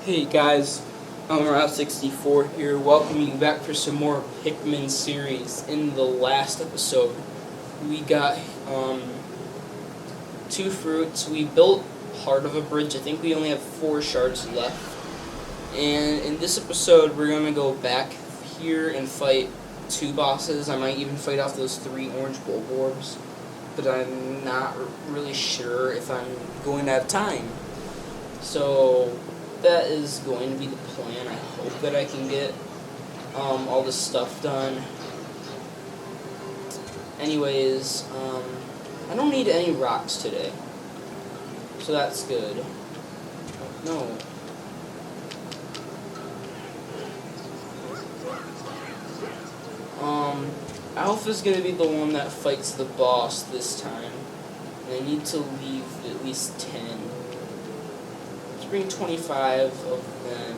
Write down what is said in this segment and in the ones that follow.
Hey guys, I'm Route64 here, welcoming you back for some more Pikmin series. In the last episode, we got two fruits. We built part of a bridge. I think we only have 4 shards left. And in this episode, we're gonna go back here and fight 2 bosses. I might even fight off those 3 orange Bulborbs, but I'm not really sure if I'm going to have time. So that is going to be the plan. I hope that I can get all this stuff done. Anyways, I don't need any rocks today, so that's good. No. Alpha's gonna be the one that fights the boss this time, and I need to leave at least 10. Bring 25 of them,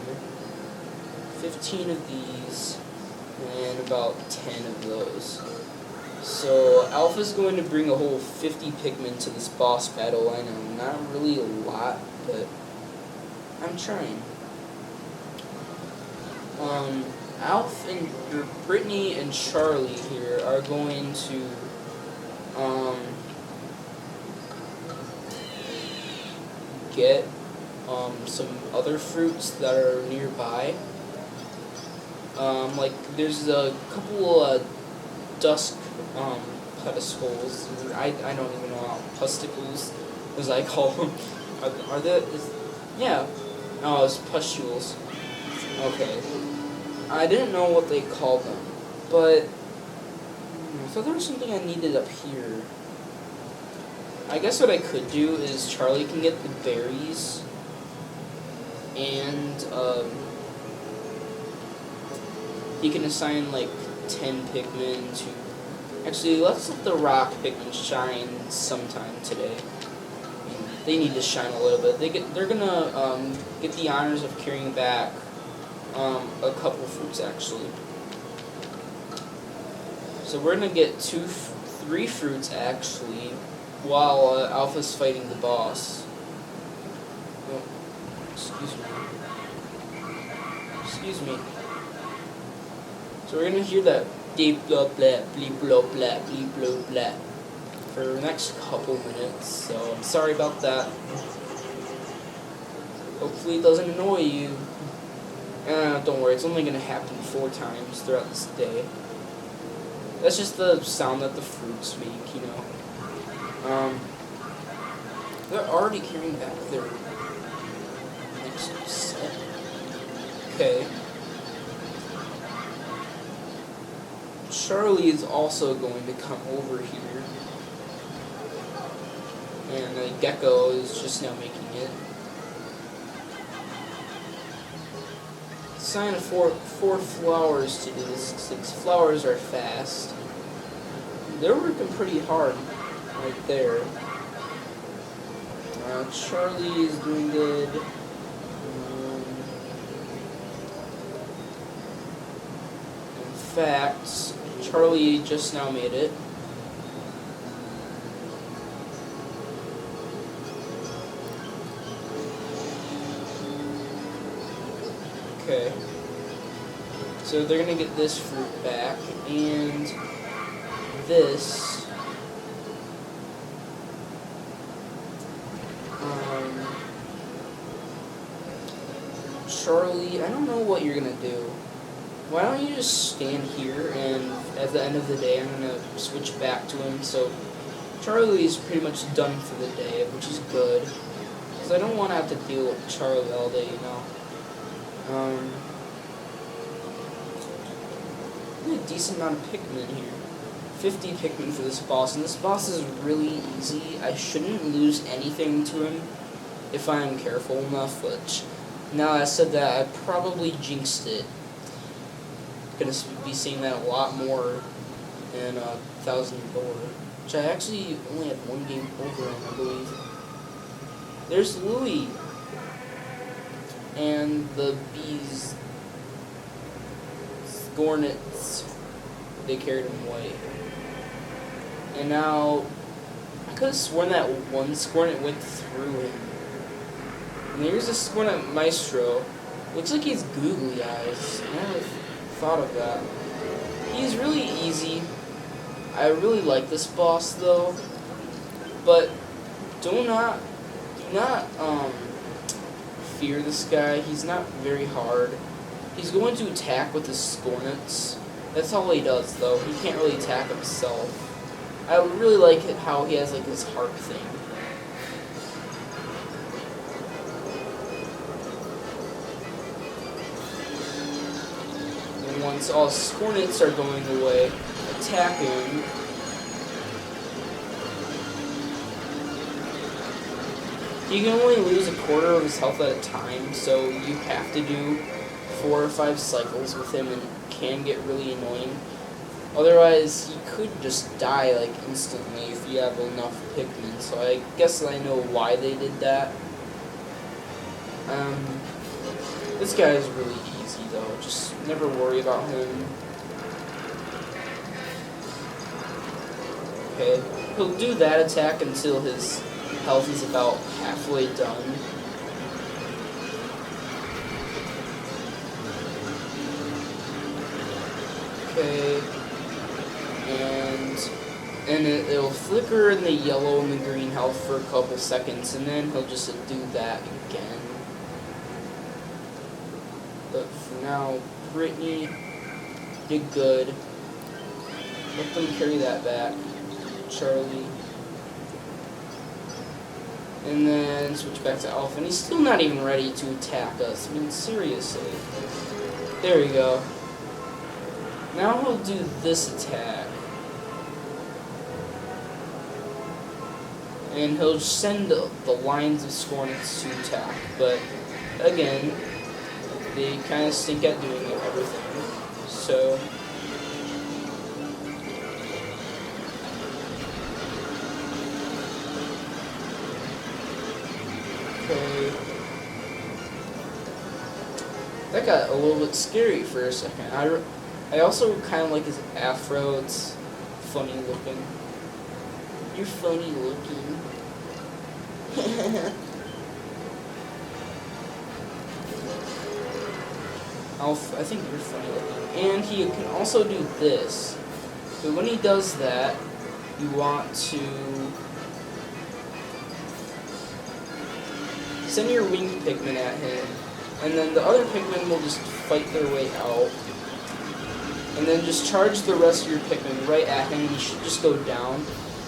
15 of these, and about 10 of those. So Alpha's going to bring a whole 50 Pikmin to this boss battle. I know, not really a lot, but I'm trying. Alf and Brittany and Charlie here are going to get some other fruits that are nearby. Like there's a couple dusk pedestals. I don't even know how pusticles, as I call them. Are there? Yeah. Oh, it's pustules. Okay. I didn't know what they called them, but I thought there was something I needed up here. I guess what I could do is Charlie can get the berries. And he can assign like 10 Pikmin to. Actually, let's let the rock Pikmin shine sometime today. I mean, they need to shine a little bit. They're gonna get the honors of carrying back a couple fruits actually. So we're gonna get 3 fruits actually, while Alpha's fighting the boss. Oh. Excuse me. So we're gonna hear that deep blah blah bleep blah blah bleep blah blah for the next couple minutes. So I'm sorry about that. Hopefully it doesn't annoy you. Don't worry, it's only gonna happen 4 times throughout this day. That's just the sound that the fruits make, you know. They're already carrying back their set. Okay. Charlie is also going to come over here. And Gecko is just now making it. Assign 4 flowers to do this, since flowers are fast. They're working pretty hard right there. Charlie is doing good. In fact, Charlie just now made it. Okay. So they're gonna get this fruit back, and this. Charlie, I don't know what you're gonna do. Why don't you just stand here, and at the end of the day, I'm gonna switch back to him. So Charlie's pretty much done for the day, which is good, because I don't want to have to deal with Charlie all day, you know. A decent amount of Pikmin here. 50 Pikmin for this boss, and this boss is really easy. I shouldn't lose anything to him if I'm careful enough, but now I said that, I probably jinxed it. Gonna be seeing that a lot more in 1000 Lore, which I actually only had 1 game over in, I believe. There's Louie, and the bees, Scornets, they carried him away. And now, I could have sworn that one Scornet went through him. And here's a Scornet Maestro. Looks like he's googly eyes. I never thought of that. He's really easy. I really like this boss though, but do not fear this guy. He's not very hard. He's going to attack with his Scornets. That's all he does though. He can't really attack himself. I really like it how he has like his harp thing. And once all Scornets are going away, attacking. You can only lose a quarter of his health at a time, so you have to do 4 or 5 cycles with him, and it can get really annoying. Otherwise, he could just die like instantly if you have enough Pikmin. So I guess I know why they did that. This guy is really easy though. Just never worry about him. Okay, he'll do that attack until his health is about halfway done. Okay, and it'll flicker in the yellow and the green health for a couple seconds, and then he'll just do that again. But for now, Brittany did good. Let them carry that back. Charlie. And then switch back to Alpha, and he's still not even ready to attack us. I mean, seriously. There we go. Now he'll do this attack. And he'll send the lines of Scornets to attack. But, again, they kind of stink at doing everything. So... okay. That got a little bit scary for a second. I also kind of like his afro. It's funny looking. You're funny looking. I think you're funny looking. And he can also do this. But when he does that, you want to send your winged Pikmin at him, and then the other Pikmin will just fight their way out. And then just charge the rest of your Pikmin right at him, and he should just go down.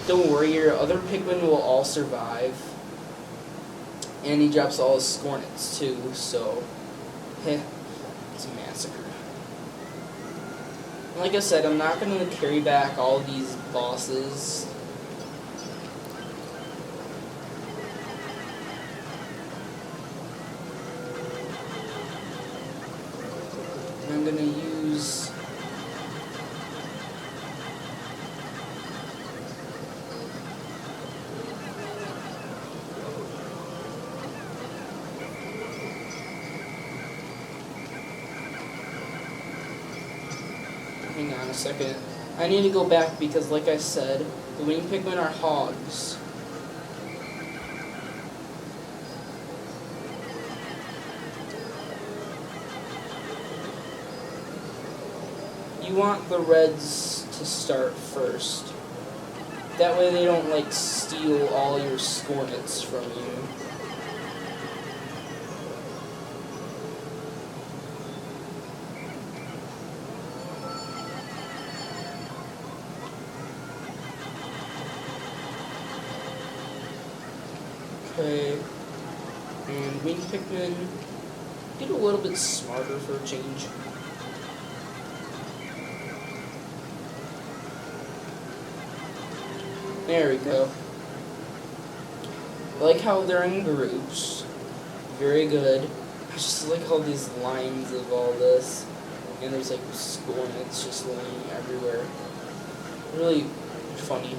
Don't worry, your other Pikmin will all survive. And he drops all his Scornets too, so it's a massacre. And like I said, I'm not going to carry back all these bosses. I'm going to use... hang on a second. I need to go back because, like I said, the winged Pikmin are hogs. You want the reds to start first. That way they don't, like, steal all your Scornets from you. Okay. And winged Pikmin, get a little bit smarter for a change. There we go. I like how they're in groups. Very good. I just like all these lines of all this. And there's like Scornets just laying everywhere. Really funny.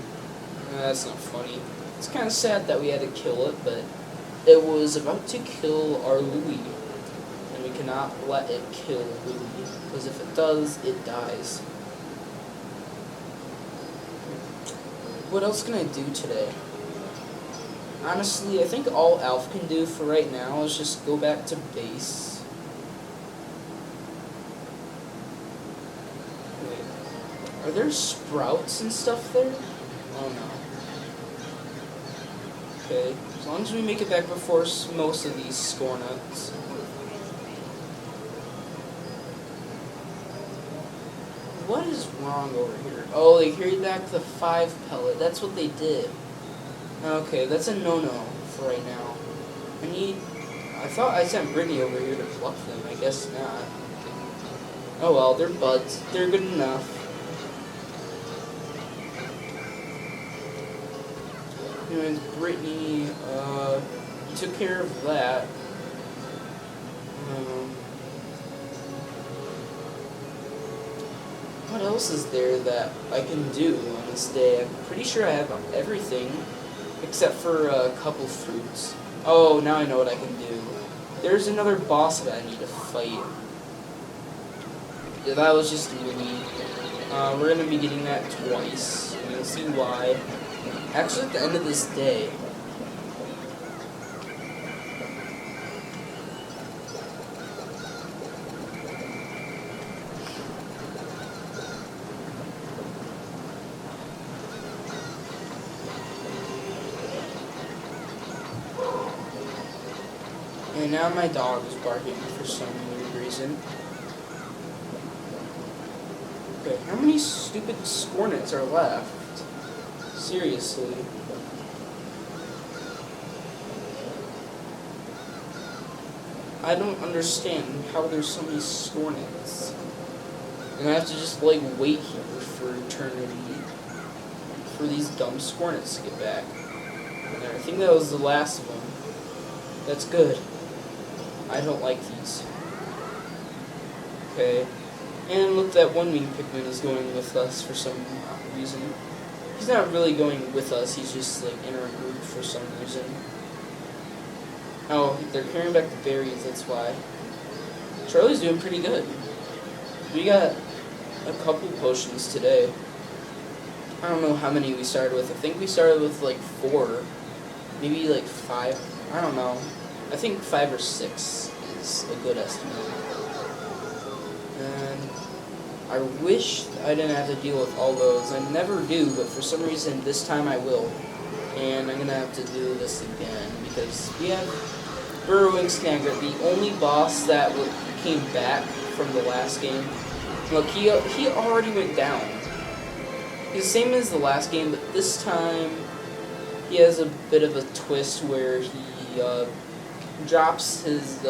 That's not funny. It's kind of sad that we had to kill it, but it was about to kill our Louie. And we cannot let it kill Louie. Because if it does, it dies. What else can I do today? Honestly, I think all Alf can do for right now is just go back to base. Are there sprouts and stuff there? Oh no. Okay, as long as we make it back before most of these Scornets. What is wrong over here? Oh, they carried back the 5 pellet. That's what they did. Okay, that's a no-no for right now. I thought I sent Brittany over here to pluck them. I guess not. Oh well, they're buds. They're good enough. Anyways, Brittany, took care of that. What else is there that I can do on this day? I'm pretty sure I have everything, except for a couple fruits. Oh, now I know what I can do. There's another boss that I need to fight. Yeah, that was just Louie. We're going to be getting that twice, and you'll see why. Actually, at the end of this day. And now my dog is barking for some weird reason. Okay, how many stupid Scornets are left? Seriously. I don't understand how there's so many Scornets. And I have to just, like, wait here for eternity for these dumb Scornets to get back. And I think that was the last of them. That's good. I don't like these. Okay. And look, that one wing Pikmin is going with us for some reason. He's not really going with us, he's just like in our group for some reason. Oh, they're carrying back the berries, that's why. Charlie's doing pretty good. We got a couple potions today. I don't know how many we started with. I think we started with like 4. Maybe like 5. I don't know. I think 5 or 6 is a good estimate. And I wish I didn't have to deal with all those. I never do, but for some reason this time I will. And I'm gonna have to do this again because we have Burrowing Snagger, the only boss that came back from the last game. Look, he already went down. He's the same as the last game, but this time he has a bit of a twist where he drops his,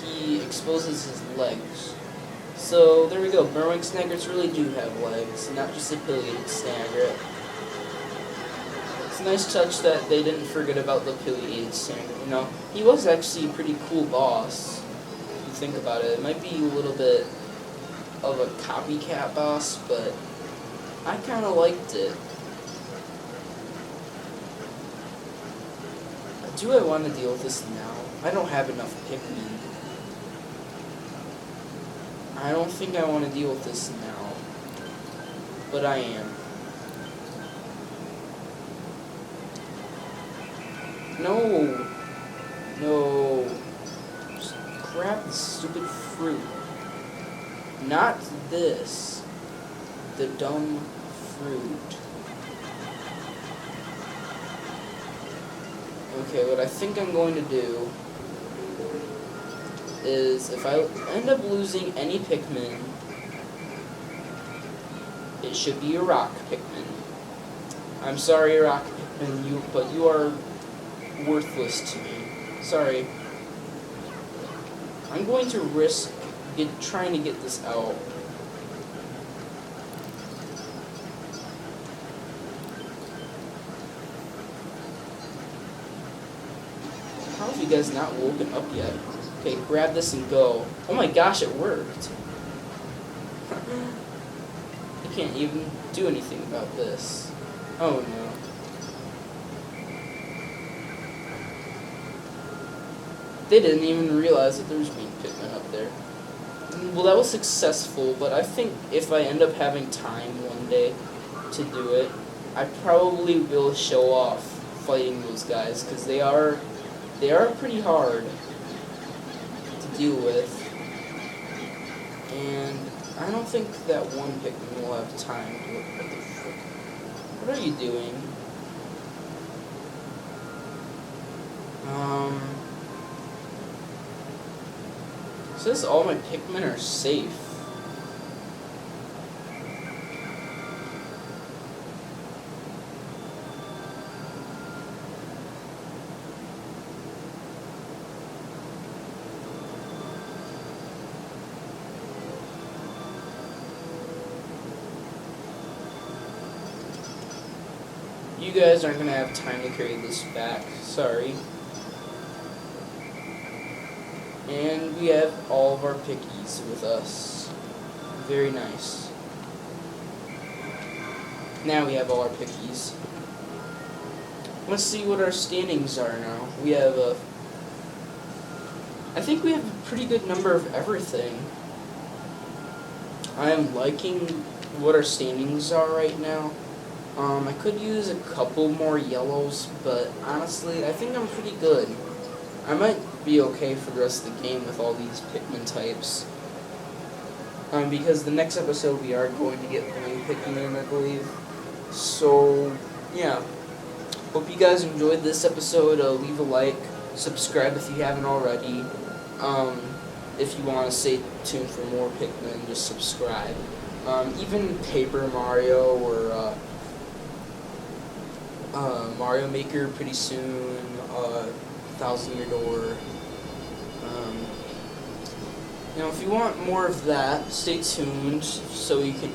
he exposes his legs. So, there we go. Burrowing Snaggers really do have legs, not just a pileated Snagger. It's a nice touch that they didn't forget about the pileated Snagger. You know, he was actually a pretty cool boss, if you think about it. It might be a little bit of a copycat boss, but I kind of liked it. Do I want to deal with this now? I don't have enough Pikmin. I don't think I want to deal with this now. But I am. No! No. Just grab the stupid fruit. Not this. The dumb fruit. Okay, what I think I'm going to do is, if I end up losing any Pikmin, it should be a rock Pikmin. I'm sorry, rock Pikmin, but you are worthless to me. Sorry. I'm going to risk trying to get this out. How have you guys not woken up yet? Okay, grab this and go. Oh my gosh, it worked. I can't even do anything about this. Oh no. They didn't even realize that there was winged Pikmin up there. Well, that was successful, but I think if I end up having time one day to do it, I probably will show off fighting those guys, because they are pretty hard to deal with. And I don't think that one Pikmin will have time to look. What the frick? What are you doing? Says all my Pikmin are safe. You guys aren't gonna have time to carry this back. Sorry. And we have all of our pickies with us. Very nice. Now we have all our pickies. Let's see what our standings are now. We have I think we have a pretty good number of everything. I am liking what our standings are right now. I could use a couple more yellows, but honestly, I think I'm pretty good. I might be okay for the rest of the game with all these Pikmin types. Because the next episode we are going to get blue Pikmin, I believe. So, yeah. Hope you guys enjoyed this episode. Leave a like, subscribe if you haven't already. If you want to stay tuned for more Pikmin, just subscribe. Even Paper Mario or Mario Maker pretty soon, 1,000-Year Door. If you want more of that, stay tuned so you can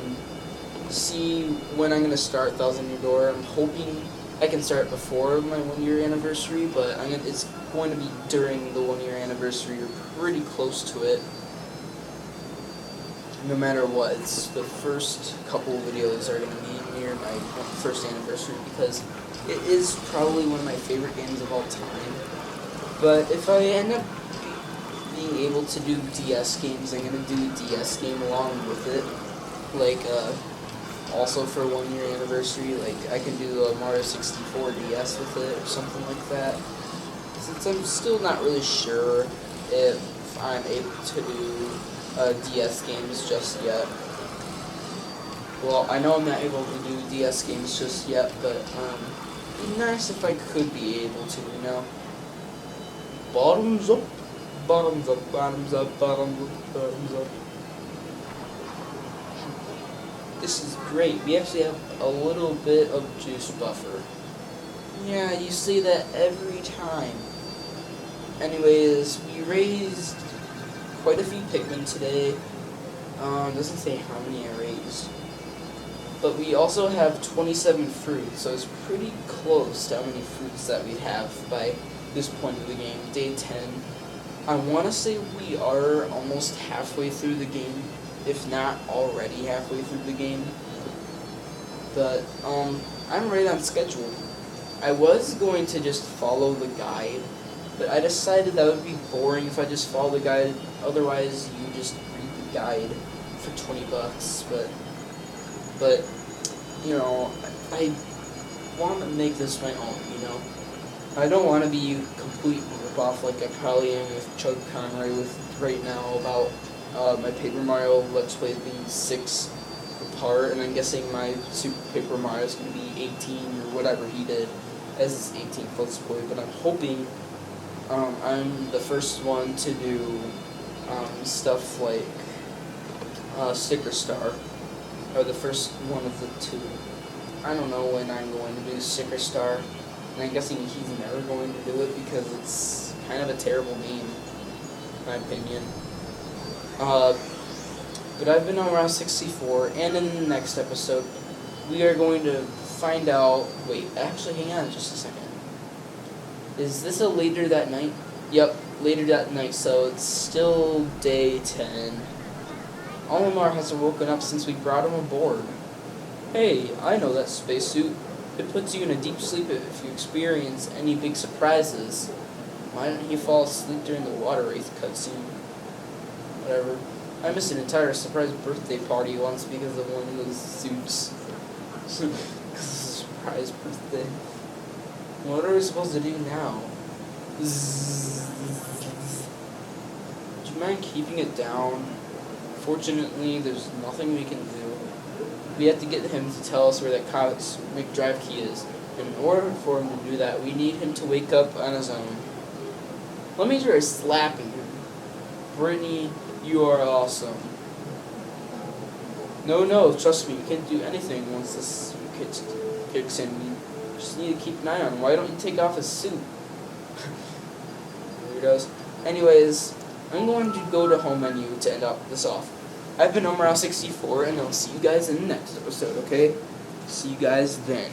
see when I'm going to start 1,000-Year Door. I'm hoping I can start before my 1-year anniversary, but it's going to be during the 1-year anniversary or pretty close to it. No matter what, it's the first couple of videos are going to be near my first anniversary because it is probably one of my favorite games of all time. But if I end up being able to do DS games, I'm going to do a DS game along with it. Like, also for 1-year anniversary, like I can do a Mario 64 DS with it or something like that. Since I'm still not really sure if I'm able to do DS games just yet. Well, I know I'm not able to do DS games just yet, but it'd be nice if I could be able to, you know. Bottoms up, bottoms up, bottoms up, bottoms up, bottoms up. This is great. We actually have a little bit of juice buffer. Yeah, you say that every time. Anyways, we raised quite a few Pikmin today. Doesn't say how many I raised. But we also have 27 fruits, so it's pretty close to how many fruits that we have by this point of the game, day 10. I want to say we are almost halfway through the game, if not already halfway through the game. But, I'm right on schedule. I was going to just follow the guide, but I decided that would be boring if I just follow the guide. Otherwise, you just read the guide for $20. But you know, I want to make this my own. You know, I don't want to be a complete ripoff like I probably am with Chug Conroy with right now about my Paper Mario Let's Plays being 6 apart, and I'm guessing my Super Paper Mario is going to be 18 or whatever he did as his 18th Let's Play. But I'm hoping I'm the first one to do stuff like Sticker Star, or the first one of the two. I don't know when I'm going to do Sticker Star, and I'm guessing he's never going to do it because it's kind of a terrible game, in my opinion. But I've been on Round 64, and in the next episode, we are going to find out. Wait, actually, hang on just a second. Is this a later that night? Yep, later that night, so it's still day 10. Olimar hasn't woken up since we brought him aboard. Hey, I know that spacesuit. It puts you in a deep sleep if you experience any big surprises. Why didn't he fall asleep during the water wraith cutscene? Whatever. I missed an entire surprise birthday party once because of one of those suits. Because it's a surprise birthday. What are we supposed to do now? Zzz. Do you mind keeping it down unfortunately, there's nothing we can do. We have to get him to tell us where that cosmic drive key is. And in order for him to do that, we need him to wake up on his own. Let me try slapping him. Brittany, you are awesome. No, trust me, you can't do anything once this kicks in. We just need to keep an eye on him. Why don't you take off his suit? Weirdos. Anyways, I'm going to go to home menu to end up this off. I've been Omar64, and I'll see you guys in the next episode, okay? See you guys then.